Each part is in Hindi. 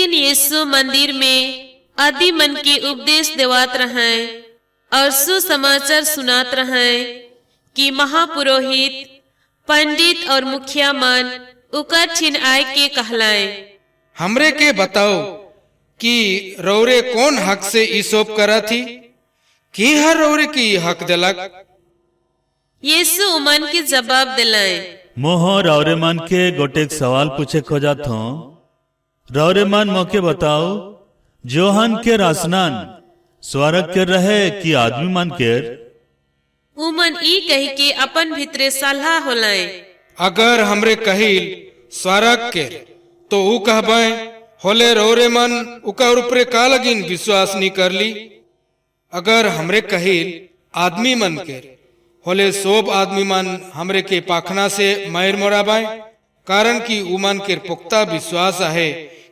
दिन यीशु मंदिर में आदि मन के उपदेश देवात रहे और सुसमाचार सुनात रहे कि महापुरोहित, पंडित और मुखिया मन उकर छिन आय के कहलाए, हमरे के बताओ कि रौरे कौन हक से ई सोप करा थी कि हर रौरे की हक दिलक। यीशु उमन के जवाब दिलाए, मोह रौरे मन के गोटे सवाल पूछे खोजा थो। रौरे मन मोके बताओ, जोहन के रासनान स्वर्ग के रहे कि आदमी मन के। उमन ई कह के अपन भीतरे सलाह होलाए, अगर हमरे कहिल स्वर्ग के तो ऊ कहबे होले रौरे मन उकर ऊपरे का लगिन विश्वास नहीं कर ली। अगर हमरे कहिल आदमी मन के होले सोब आदमी मन हमरे के पाखना से मायर मोराबाए, कारण कि उमन के पुख्ता विश्वास है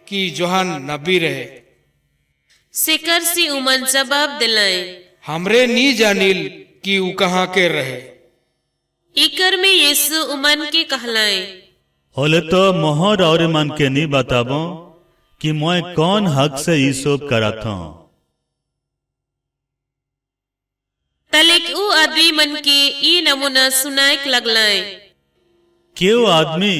कि जोहन नबी रहे। सिकर सी उमन जवाब दिलाए, हमरे नी जानिल कि ऊ कहाँ के रहे। इकर में यीशु उमन के कहलाए, होले तो मोहर और मन के नहीं बताबो कि मैं कौन हक से ई सोप करा था। तलेक ऊ आदमी मन के ई नमूना सुनाए लगलाए, क्यों आदमी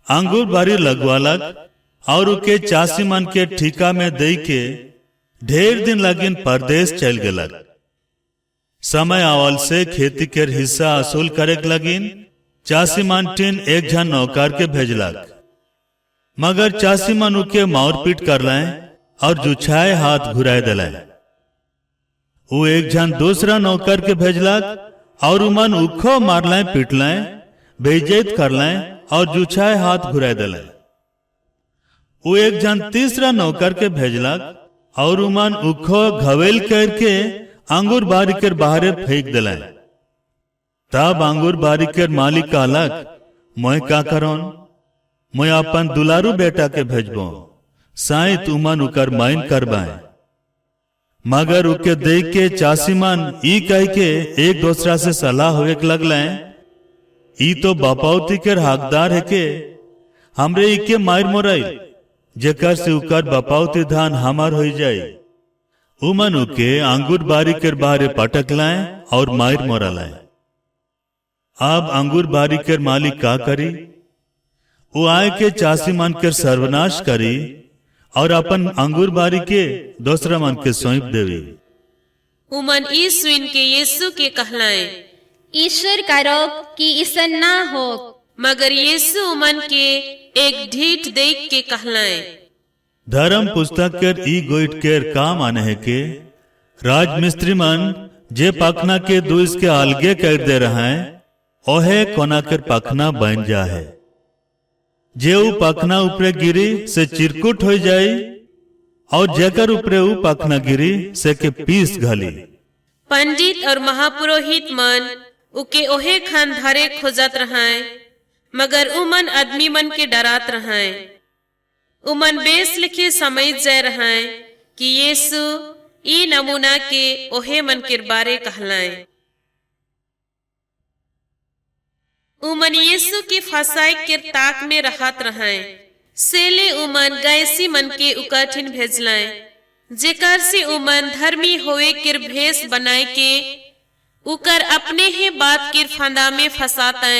अंगूर बारी लगवालक और उके चासी मन के ठीका में दे के ढेर दिन लगिन परदेश चल गलक। समय आवल से खेती के हिस्सा असूल करे लगिन चासी मन टिन एक झन नौकर के भेजलक, मगर चासी मन उके मार पीट कर लाए और जुछाए हाथ घुराए दिलाए। वो एक झन दूसरा नौकर के भेजलक और उमन उखो मार लाए, पीट लाए, बेइज्जत कर लाए और जुछाए हाथ घुराए दिलाए। वो एक झन तीसरा नौकर के भेजलक और उमन उखो घवेल करके अंगूर बारी कर बाहरे फेंक दिलाए। तब अंगूर बारी कर मालिक कहलक, मैं का करोन, मैं अपन दुलारू बेटा के भेजबो, साइत उमन उकर माइन करबाए। मगर उके देख के चासी मन ई कह के एक दूसरा से सलाह होए लगले, ई तो बापौती के हकदार है के हमरे इके मार मोराई, जेकर से उकर बापौती धान हमार हो जाए। उमन उके अंगूर बारी कर बाहरे पटक लाए और मार मोरा लाए। अब अंगूर बारी कर मालिक का करी, वो आए के चासी मन के सर्वनाश करी और अपन अंगूर बारी के दूसरा मन के सौंप देवी। उमन ई सुन के यीशु के कहलाए, ईश्वर करो कि इसन ना हो। मगर यीशु उमन के एक ढीठ देख के कहलाए, धर्म पुस्तक कर ई गोइट केर काम आने है के राजमिस्त्री मन जे पखना के दूस के अलगे कर दे रहे हैं, ओहे कोना कर पखना बन जा है। जे ऊ पखना ऊपरे गिरी से चिरकुट हो जाई और जेकर ऊपरे ऊ पखना गिरी से के पीस घली। पंडित और महापुरोहित मन उके ओहे खान धरे खोजत रहे, मगर उमन आदमी मन के डरात रहे। उमन बेस लिखे समझ जा रहे कि यीशु ई नमूना के ओहे मन के बारे कहलाए। उमन यीशु की फसाई के ताक में रहत रहे। सेले उमन गैसी मन के उकठिन भेजलाए, जेकर से उमन धर्मी होए किर भेष बनाए के उकर अपने ही बात किर फंदा में फंसाते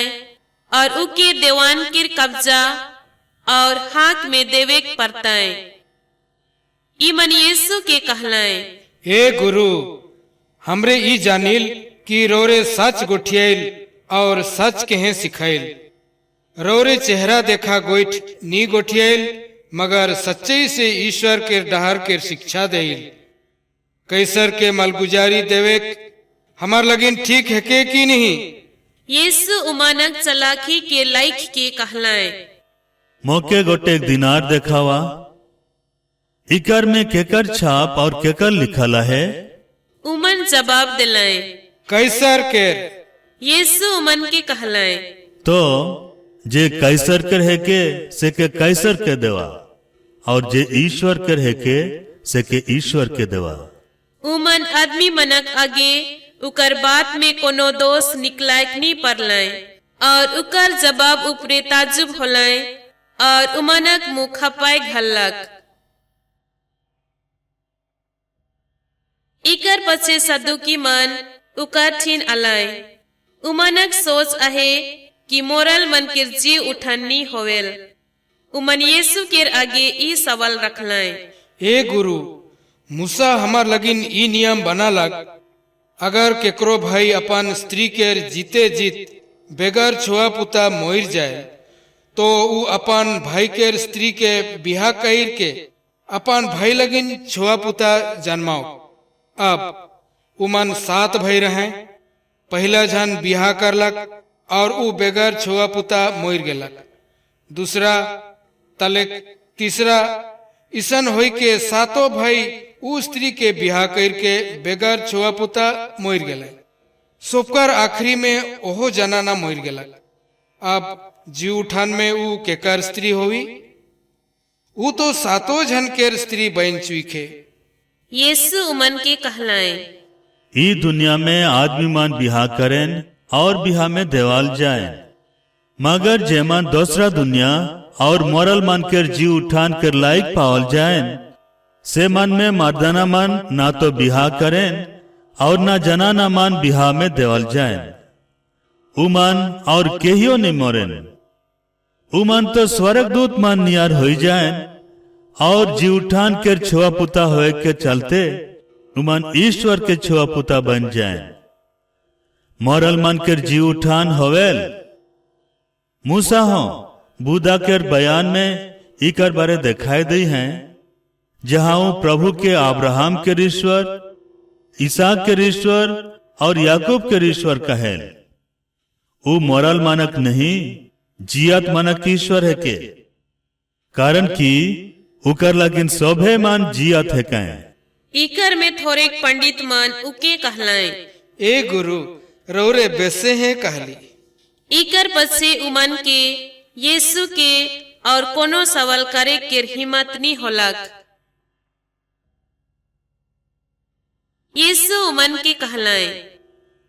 और उके देवान किर कब्जा और हाथ में देवे पड़ता है। ईमन यीशु के कहलाए, ए गुरु, हमरे ई जानिल कि रोरे सच गुठियल और सच कहे सिखाइल। रोरे चेहरा देखा गोइठ नी गोठियल, मगर सच्चे से ईश्वर के डहर के शिक्षा देइल। कैसर के मलगुजारी देवे हमार लगिन ठीक है के की नहीं। यीशु उमानक चलाकी के लाइक के कहलाए, मौके गोटे दिनार देखावा, इकर में केकर छाप और केकर लिखला है। उमन जवाब दिलाए, कैसर के। यीशु उमन के कहलाए, तो जे कैसर कर है के से के कैसर के देवा और जे ईश्वर कर है के से के ईश्वर के देवा। उमन आदमी मनक आगे उकर बात में कोनो दोष निकलायक नहीं पड़लाए और उकर जवाब ऊपरे ताजुब होलाए और उमनक मुंह खपाए घलक। इकर पछे सदुकी मन उकठिन अलाय। उमनक सोच आहे कि मोरल मन किर जी उठन्नी होवेल। उमन यीशु केर आगे ई सवाल रखलाय, ए गुरु, मूसा हमार लगिन ई नियम बना लग, अगर केकरो भाई अपन स्त्री केर जीते जीत बेगर छुआ पुता मोर जाए तो ऊ अपन भाई केर स्त्री के बिहा कईर के अपन भाई लगिन छुआ पुता जन्माओ। अब उमन 7 भाई रहे, पहला जन बिहा करलक और ऊ बेगर छुआ पुता मोर गेलक, दूसरा तलेक, तीसरा इसन होई के 7 भाई ऊ स्त्री के बिहा कर के बेगर छुआ पुता मोर गेले। सोपकर आखिरी में ओहो जनाना मोर गेलक। अब जी उठान में ऊ केकर स्त्री होवी? ऊ तो 7 जन केर स्त्री बन चुके। यीशु उमन के कहलाए, ई दुनिया में आदमी मन बिहा करें और बिहा में देवाल जाए, मगर जेमन दूसरा दुनिया और मोरल मन के जी उठान कर लायक पावल जाए, से मन में मर्दाना मन ना तो बिहा करें और ना जनाना मन बिहा में देवल जाए। उमन और केहियो नहीं मोरेन। उमन तो स्वर्गदूत मन नियर हो जाए और जी उठान के छुआ पुता होए के चलते उमन ईश्वर के छुआ पुता बन जाए। मोरल मन के जी उठान होवेल। मूसा हो बुदा के बयान में इकर बारे दिखाई दी हैं, जहां वो प्रभु के अब्राहम के ईश्वर, इसहाक के ईश्वर और याकूब के ईश्वर कहेल। वो मोरल मानक नहीं, जियत मानक ईश्वर है के, कारण कि उकर लगिन शोभे मान जियत है कहें। इकर में थोड़े पंडित मन उके कहलाए, ए गुरु, रौरे बेसे हैं कहली। इकर पछे उमन के यीशु के और कोनो सवाल करे के हिम्मत नहीं होलक। यीशु उमन के कहलाए,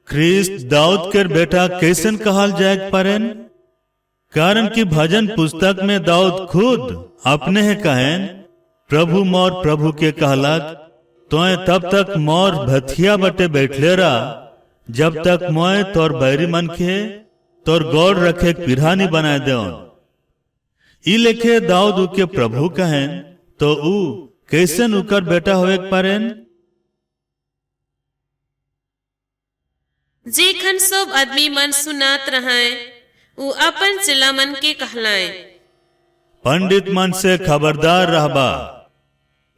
ख्रिस्त दाऊद के बेटा कैसन कहल जाए परेन? कारण कि भजन पुस्तक में दाऊद खुद अपने है कहेन, प्रभु मोर प्रभु के कहलक, तोय तब तक मोर भथिया बटे बैठले रहा, जब तक मोय तोर बैरी मन के तोर गौड़ रखे पिरहानी बनाए देवन। ई लेखे दाऊद के प्रभु कहेन, तो ऊ कैसन उकर बेटा होए परेन? जेखन सब आदमी मन सुनात रहे, ऊ अपन चिल्ला मन के कहलाए, पंडित मन से खबरदार रहबा,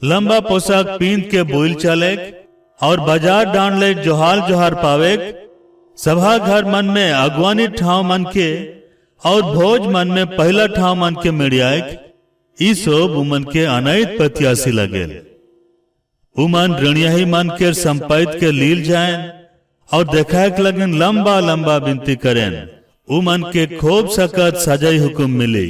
लंबा पोशाक पीन के बोल चले और बाजार डांड ले जोहार जोहार पावे, सभा घर मन में अगवानी ठाव मन के और भोज मन में पहला ठाव मन के मिड़ियाए, ई सब उमन के अनैत प्रत्याशी लगेल। उमन ऋणियाही मन के संपैत के लील जाए और देखाए के लगन लंबा लंबा विनती करें, उमन के खूब सकत सजाई हुकुम मिली।